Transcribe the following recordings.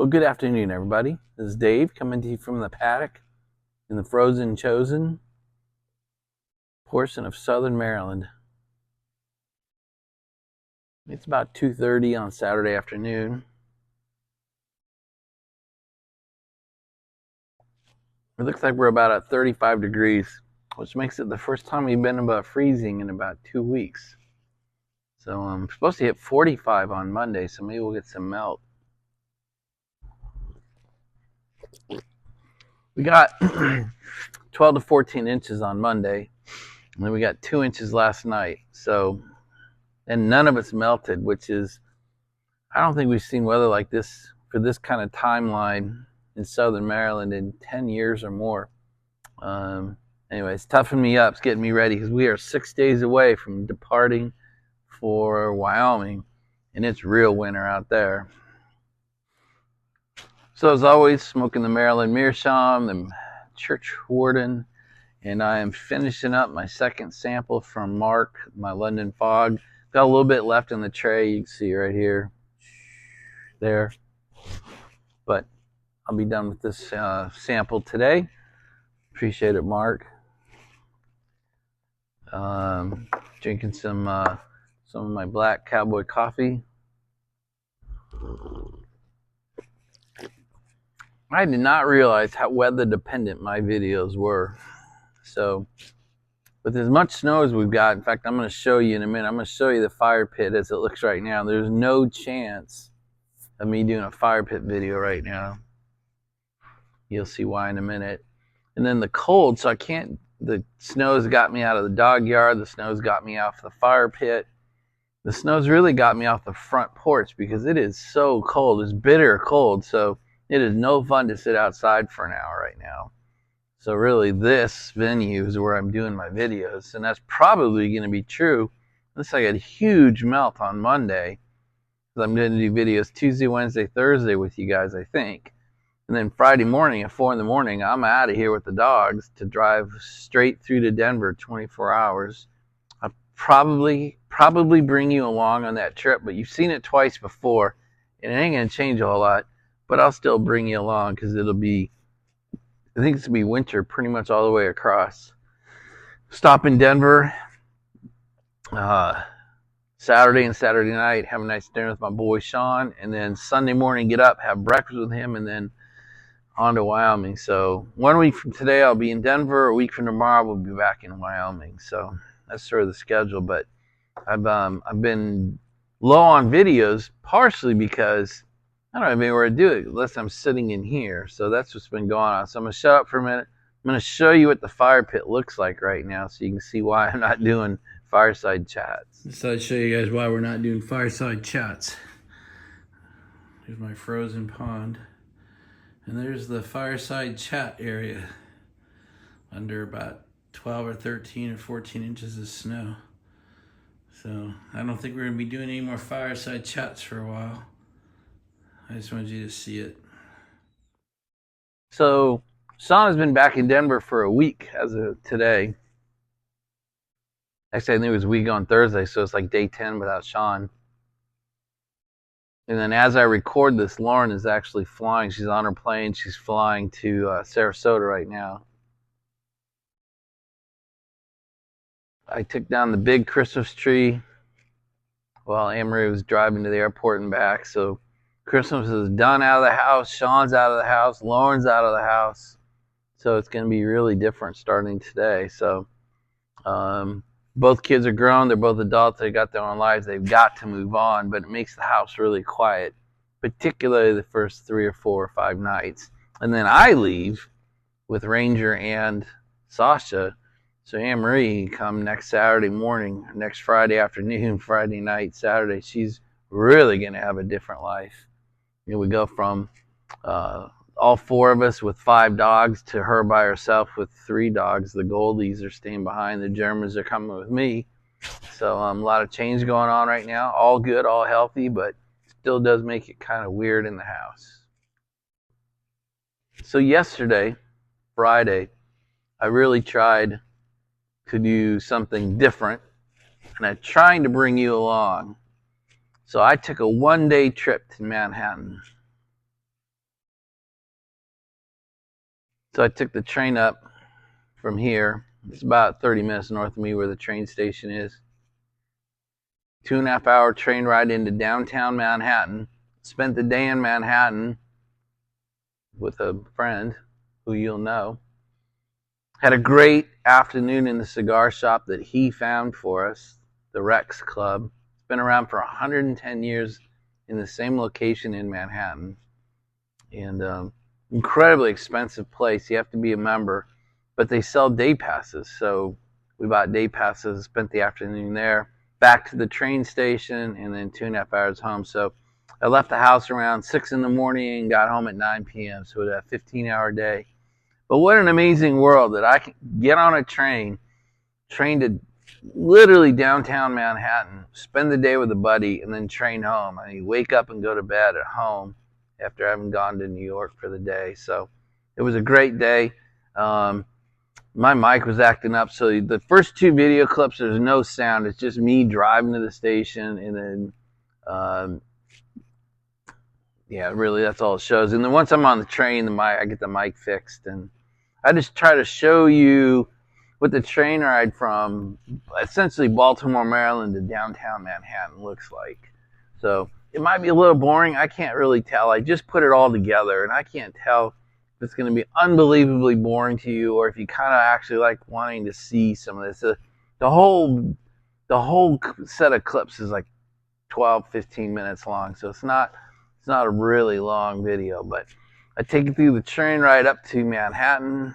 Well, good afternoon, everybody. This is Dave coming to you from the paddock in the frozen chosen portion of southern Maryland. It's about 2:30 on Saturday afternoon. It looks like we're about at 35 degrees, which makes it the first time we've been above freezing in about 2 weeks. So I'm supposed to hit 45 on Monday, so maybe we'll get some melt. We got 12 to 14 inches on Monday, and then we got 2 inches last night. And none of it's melted, which is, I don't think we've seen weather like this for this kind of timeline in southern Maryland in 10 years or more. Anyway, it's toughing me up. It's getting me ready because we are 6 days away from departing for Wyoming, and it's real winter out there. So as always, smoking the Maryland Meerschaum, the Church Warden, and I am finishing up my second sample from Mark, my London Fog. Got a little bit left in the tray, you can see right here, there. But I'll be done with this sample today. Appreciate it, Mark. Drinking some of my black cowboy coffee. I did not realize how weather dependent my videos were. So with as much snow as we've got, in fact, I'm going to show you in a minute. I'm going to show you the fire pit as it looks right now. There's no chance of me doing a fire pit video right now. You'll see why in a minute. And then the cold, so I can't, the snow's got me out of the dog yard. The snow's got me off the fire pit. The snow's really got me off the front porch because it is so cold. It's bitter cold, so it is no fun to sit outside for an hour right now. So really this venue is where I'm doing my videos, and that's probably going to be true unless I get a huge melt on Monday. I'm going to do videos Tuesday, Wednesday, Thursday with you guys, I think. And then Friday morning at 4 in the morning, I'm out of here with the dogs to drive straight through to Denver 24 hours. I'll probably bring you along on that trip, but you've seen it twice before, and it ain't going to change a whole lot. But I'll still bring you along because it'll be, I think it's going to be winter pretty much all the way across. Stop in Denver Saturday and Saturday night, have a nice dinner with my boy Sean, and then Sunday morning get up, have breakfast with him, and then on to Wyoming. So 1 week from today I'll be in Denver. A week from tomorrow we'll be back in Wyoming. So that's sort of the schedule. But I've been low on videos, partially because I don't have anywhere to do it unless I'm sitting in here. So that's what's been going on. So I'm going to shut up for a minute. I'm going to show you what the fire pit looks like right now so you can see why I'm not doing fireside chats. So I'd show you guys why we're not doing fireside chats. Here's my frozen pond. And there's the fireside chat area under about 12 or 13 or 14 inches of snow. So I don't think we're going to be doing any more fireside chats for a while. I just wanted you to see it. So Sean has been back in Denver for a week as of today. Actually, I think it was a week on Thursday, so it's like day 10 without Sean. And then as I record this, Lauren is actually flying. She's on her plane. She's flying to Sarasota right now. I took down the big Christmas tree while Anne-Marie was driving to the airport and back. So Christmas is done out of the house. Sean's out of the house. Lauren's out of the house. So it's going to be really different starting today. So both kids are grown. They're both adults. They got their own lives. They've got to move on, but it makes the house really quiet, particularly the first 3 or 4 or 5 nights. And then I leave with Ranger and Sasha. So Anne-Marie come next Saturday morning, next Friday afternoon, Friday night, Saturday. She's really going to have a different life. You know, we go from all 4 of us with 5 dogs to her by herself with 3 dogs. The Goldies are staying behind. The Germans are coming with me. So a lot of change going on right now. All good, all healthy, but still does make it kind of weird in the house. So yesterday, Friday, I really tried to do something different, and I'm trying to bring you along. So I took a 1-day trip to Manhattan. So I took the train up from here. It's about 30 minutes north of me where the train station is. 2.5 hour train ride into downtown Manhattan. Spent the day in Manhattan with a friend who you'll know. Had a great afternoon in the cigar shop that he found for us, the Rex Club. It's been around for 110 years in the same location in Manhattan. And incredibly expensive place. You have to be a member. But they sell day passes. So we bought day passes, spent the afternoon there, back to the train station, and then 2.5 hours home. So I left the house around 6 in the morning and got home at 9 p.m. So it was a 15-hour day. But what an amazing world that I can get on a train to literally downtown Manhattan, spend the day with a buddy, and then train home. I mean, wake up and go to bed at home after having gone to New York for the day. So it was a great day. My mic was acting up, so the first 2 video clips, there's no sound. It's just me driving to the station, and then yeah, really, that's all it shows. And then once I'm on the train, I get the mic fixed, and I just try to show you what the train ride from essentially Baltimore, Maryland to downtown Manhattan looks like. So it might be a little boring. I can't really tell. I just put it all together, and I can't tell if it's going to be unbelievably boring to you or if you kind of actually like wanting to see some of this. The whole set of clips is like 12, 15 minutes long, so it's not a really long video, but I take you through the train ride up to Manhattan.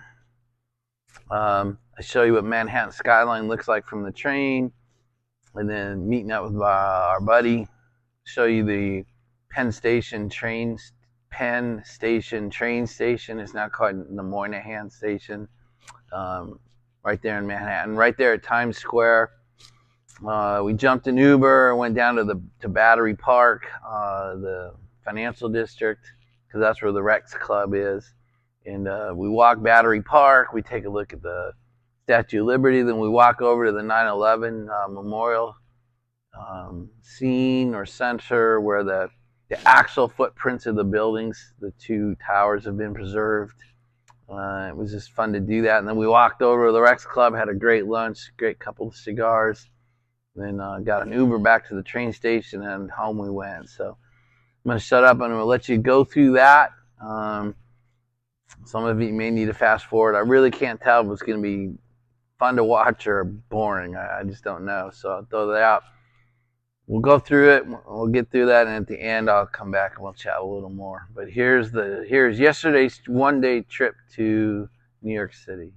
I show you what Manhattan skyline looks like from the train, and then meeting up with our buddy. Show you the Penn Station train station. It's now called the Moynihan Station. Right there in Manhattan, right there at Times Square. We jumped an Uber, went down to Battery Park, the financial district, because that's where the Rex Club is. And we walk Battery Park, we take a look at the Statue of Liberty, then we walk over to the 9/11 memorial scene or center where the actual footprints of the buildings, the 2 towers, have been preserved. It was just fun to do that. And then we walked over to the Rex Club, had a great lunch, great couple of cigars, then got an Uber back to the train station, and home we went. So I'm going to shut up and I'm going to let you go through that. Some of you may need to fast forward. I really can't tell if it's going to be fun to watch or boring. I just don't know. So I'll throw that out. We'll go through it. We'll get through that, and at the end, I'll come back and we'll chat a little more. But here's yesterday's one-day trip to New York City.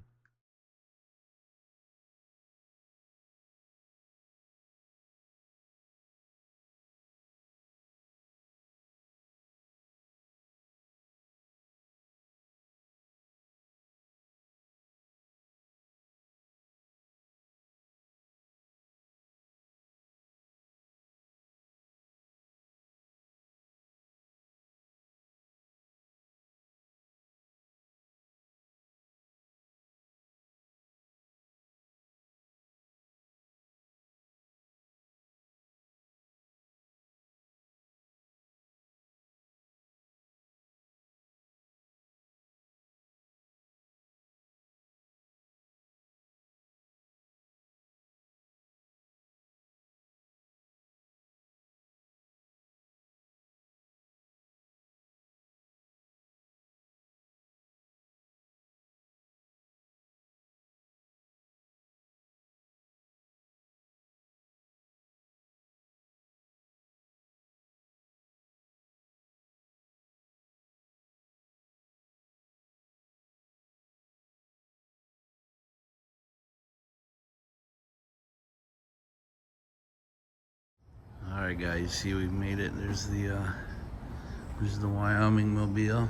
All right, guys, see, we've made it. There's the Wyoming mobile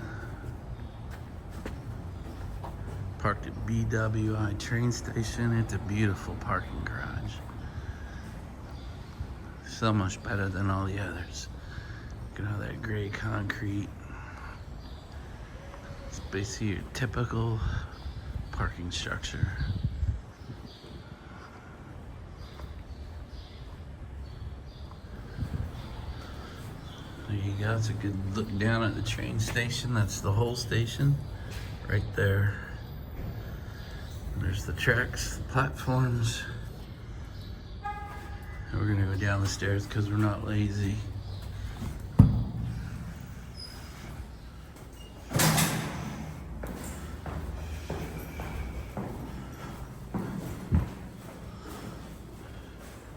parked at BWI train station. It's a beautiful parking garage, so much better than all the others. Look at all that gray concrete. It's basically your typical parking structure. There you go. It's a good look down at the train station. That's the whole station right there. There's the tracks, the platforms. And we're gonna go down the stairs because we're not lazy.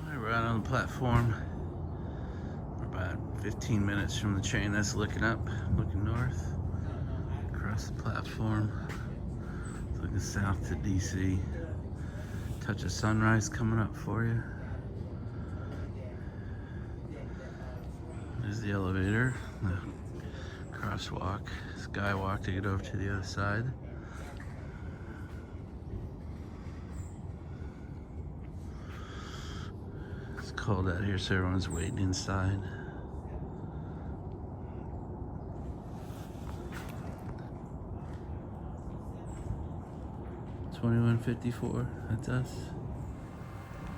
Right on the platform. We're about 15 minutes from the train that's looking up, looking north. Across the platform. Looking south to DC. Touch of sunrise coming up for you. There's the elevator, the crosswalk, skywalk to get over to the other side. It's cold out here, so everyone's waiting inside. $21.54, that's us.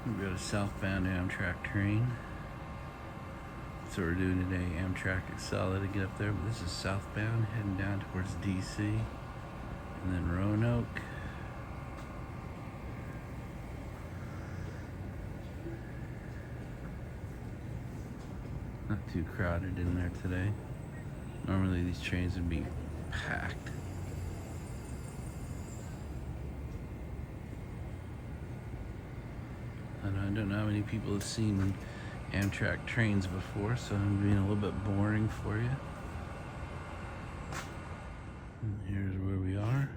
We got a southbound Amtrak train. That's what we're doing today. Amtrak Excella to get up there, but this is southbound, heading down towards DC. And then Roanoke. Not too crowded in there today. Normally these trains would be packed. And I don't know how many people have seen Amtrak trains before, so I'm being a little bit boring for you. And here's where we are.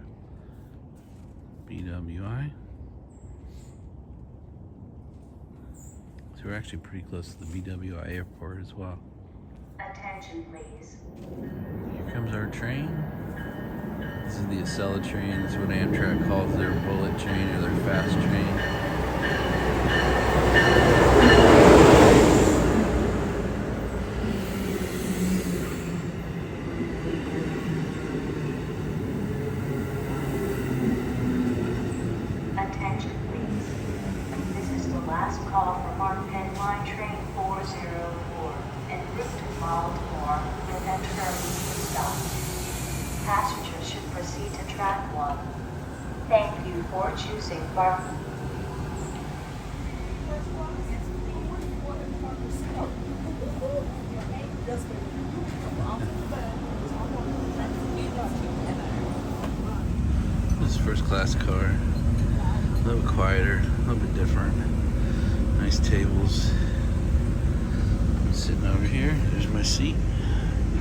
BWI. So we're actually pretty close to the BWI airport as well. Attention, please. Here comes our train. This is the Excella train. This is what Amtrak calls their bullet train or their fast train. Attention, please. This is the last call from our Penline train 404 en route to Baltimore with intermediate stop. Passengers should proceed to track 1. Thank you for choosing Bar. This is first class car. A little quieter, a little bit different. Nice tables. I'm sitting over here. There's my seat.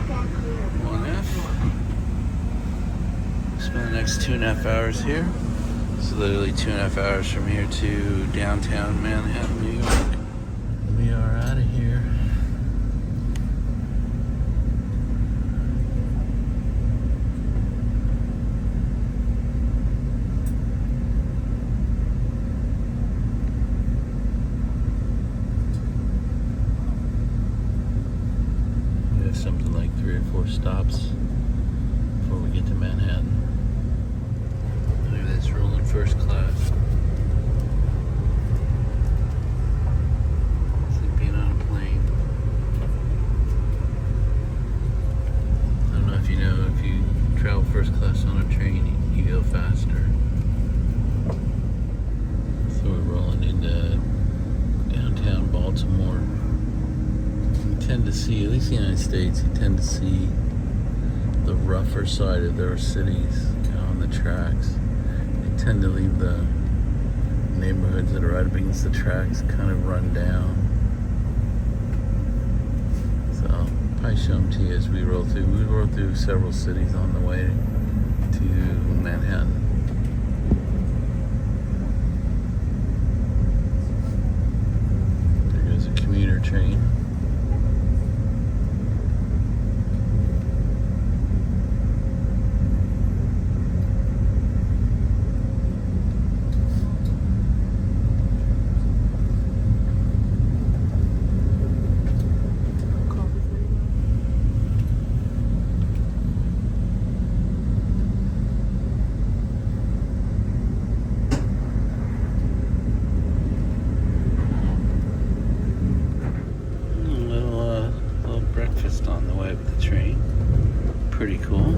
1F. Spend the next 2.5 hours here. It's literally 2.5 hours from here to downtown Manhattan, New York. We are out of here. We have something like 3 or 4 stops before we get to Manhattan. Look at this, rolling first class. It's like being on a plane. I don't know if you know, if you travel first class on a train, you go faster. So we're rolling into downtown Baltimore. You tend to see, at least in the United States, you tend to see the rougher side of their cities, you know, on the tracks. They tend to leave the neighborhoods that are right up against the tracks kind of run down. So I'll probably show them to you as we roll through. We roll through several cities on the way to Manhattan. There goes a commuter train. Breakfast on the way with the train. Pretty cool.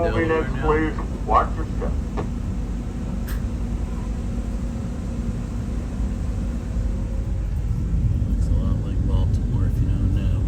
Delaware now. Please watch your step. It's a lot like Baltimore, if you don't know.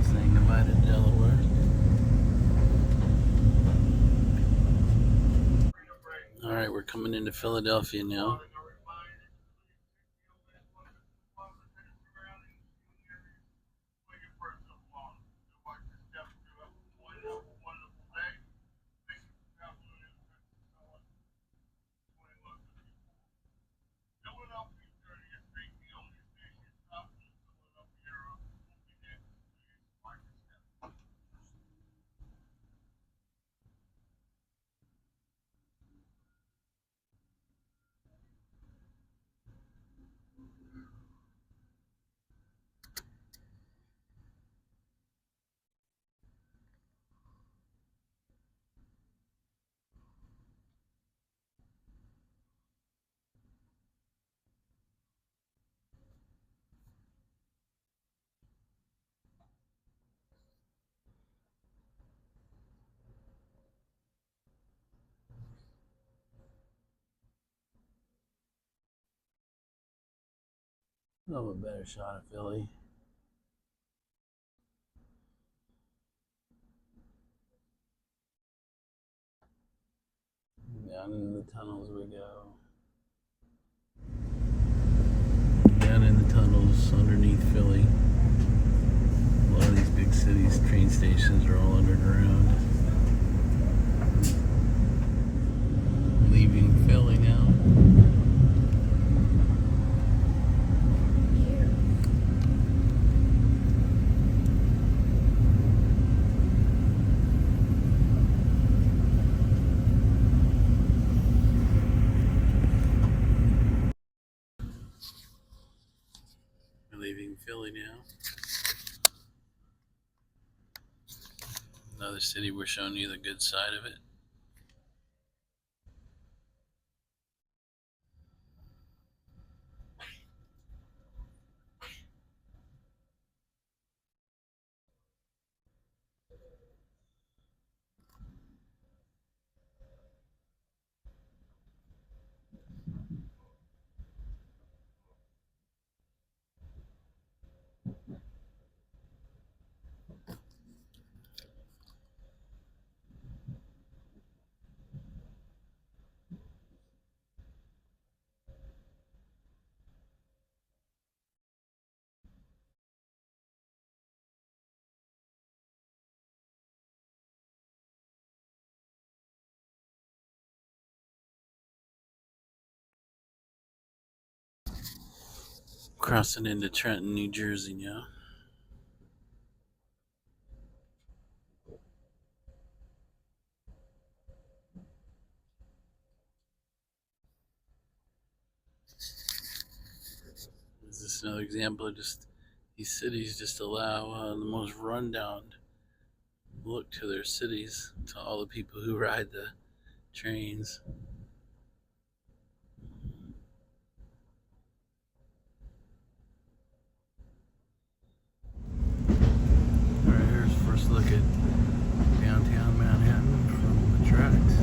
Saying goodbye to Delaware. Alright, we're coming into Philadelphia now. Oh, a better shot of Philly. Down into the tunnels we go. Down in the tunnels underneath Philly. A lot of these big cities, train stations are all underground. Leaving Philly now. Leaving Philly now. Another city, we're showing you the good side of it. Crossing into Trenton, New Jersey now. This is another example of just these cities just allow the most rundown look to their cities, to all the people who ride the trains. Alright, here's the first look at downtown Manhattan from the tracks.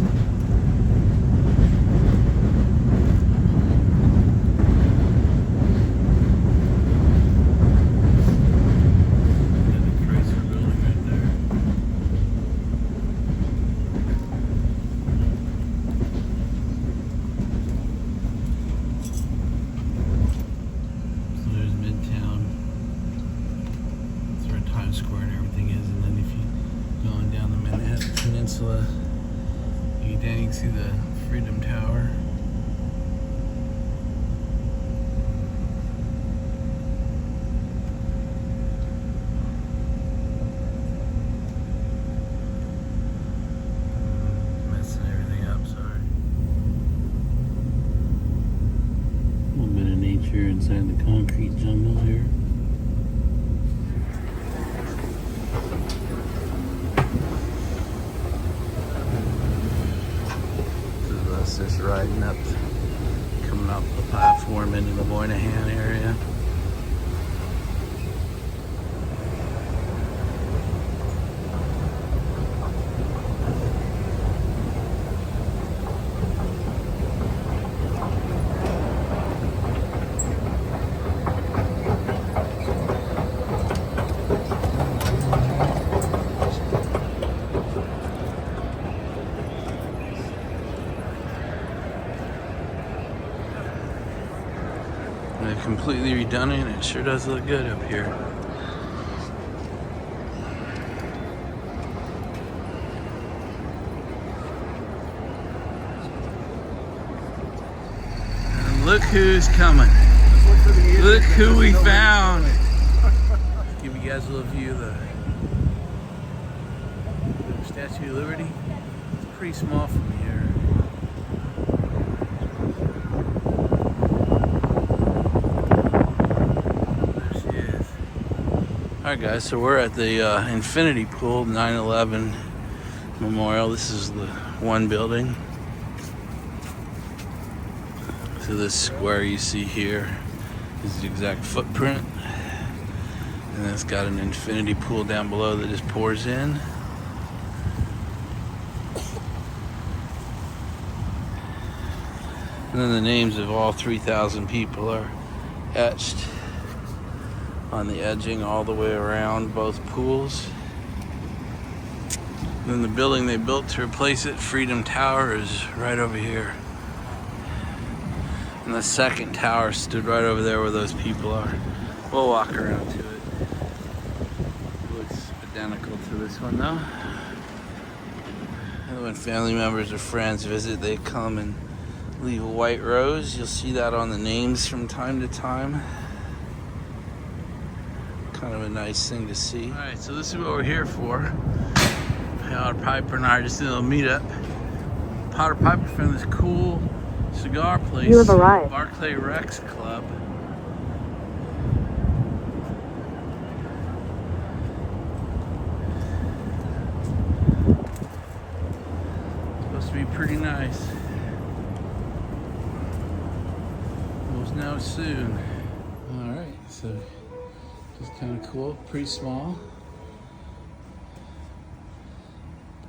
Square and everything is, and then if you go on down the Manhattan Peninsula, you can see the Freedom Tower. Messing everything up, sorry. A little bit of nature inside the concrete jungle here. This is us just riding up, coming up the platform into the Moynihan area. They've completely redone it, and it sure does look good up here. And look who's coming. Look who we found. Give you guys a little view of the Statue of Liberty. It's pretty small from here. Alright guys, so we're at the Infinity Pool 9/11 Memorial. This is the one building. So this square you see here is the exact footprint. And it's got an infinity pool down below that just pours in. And then the names of all 3,000 people are etched on the edging all the way around both pools. And then the building they built to replace it, Freedom Tower, is right over here. And the second tower stood right over there where those people are. We'll walk around to it. It looks identical to this one though. And when family members or friends visit, they come and leave a white rose. You'll see that on the names from time to time. Kind of a nice thing to see. Alright, so this is what we're here for. Potter Piper and I are just in a little meetup. Potter Piper found this cool cigar place. You have arrived. Barclay Rex Club. Supposed to be pretty nice. We'll know soon. Alright, so just kind of cool, pretty small.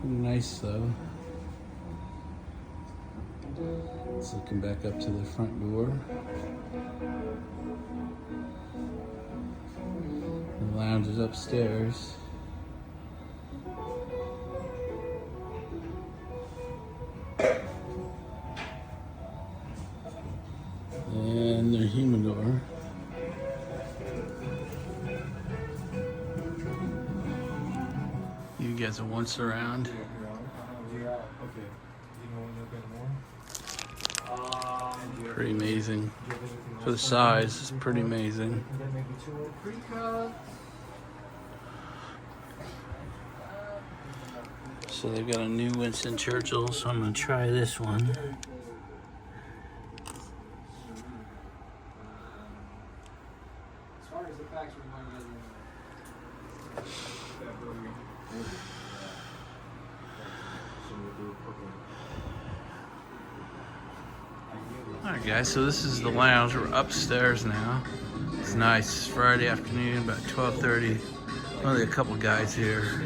Pretty nice though. It's looking back up to the front door. The lounge is upstairs. And their humidor. You guys are once around. Pretty amazing. For the size, it's pretty amazing. So they've got a new Winston Churchill, so I'm gonna try this one. Alright guys, so this is the lounge. We're upstairs now. It's nice. It's Friday afternoon, about 12:30. Only a couple guys here.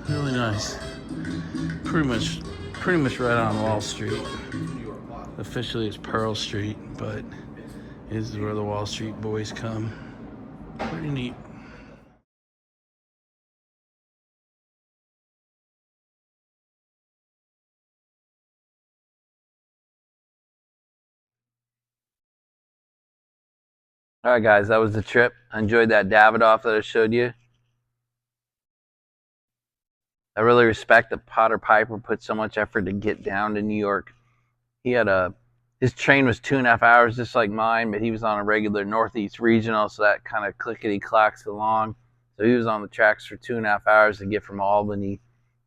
Really nice. Pretty much right on Wall Street. Officially it's Pearl Street, but this is where the Wall Street boys come. Pretty neat. Alright guys, that was the trip. I enjoyed that Davidoff that I showed you. I really respect that Potter Piper put so much effort to get down to New York. He had his train was 2.5 hours, just like mine, but he was on a regular Northeast Regional, so that kind of clickety clacks along. So he was on the tracks for 2.5 hours to get from Albany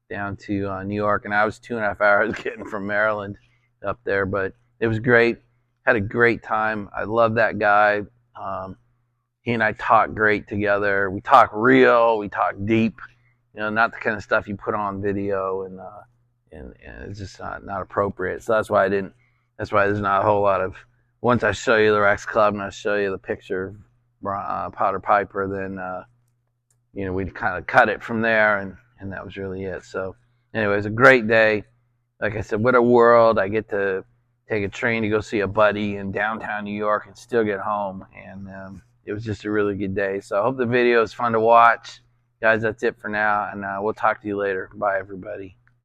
down to New York, and I was 2.5 hours getting from Maryland up there. But it was great. Had a great time. I love that guy. He and I talk great together. We talk real. We talk deep. You know, not the kind of stuff you put on video, and it's just not appropriate. So that's why I didn't. That's why there's not a whole lot of. Once I show you the Rex Club and I show you the picture of Potter Piper, then you know, we'd kind of cut it from there, and that was really it. So anyway, it was a great day. Like I said, what a world. I get to take a train to go see a buddy in downtown New York and still get home, and it was just a really good day. So I hope the video is fun to watch. Guys, that's it for now, and we'll talk to you later. Bye, everybody.